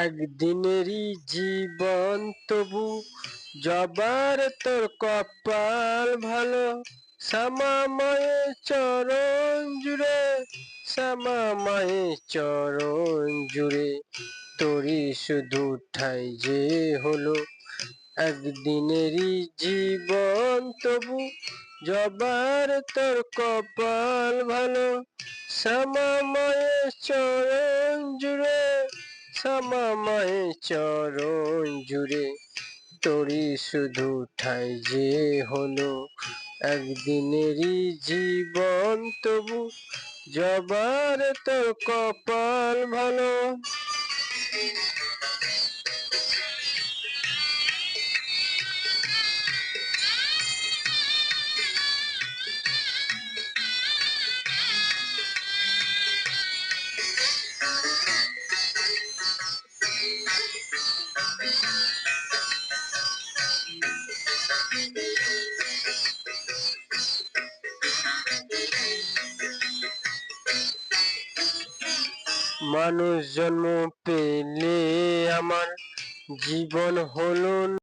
একদিনেরই জীবন তবু জবার তোর কপাল ভালো। শ্যামাময় চরণ জুড়ে, শ্যামাময় চরণ জুড়ে তোরই শুধু ঠাই যে হলো। একদিনেরই জীবন তবু জবার তোর কপাল ভালো। শ্যামাময় চরণ জুড়ে, শ্যামাময় চরণ জুড়ে তোরই শুধু ঠাই যে হলো। একদিনেরই জীবন তবু জবার তোর কপাল ভালো। মানুষ জন্ম পেলে আমার জীবন হলো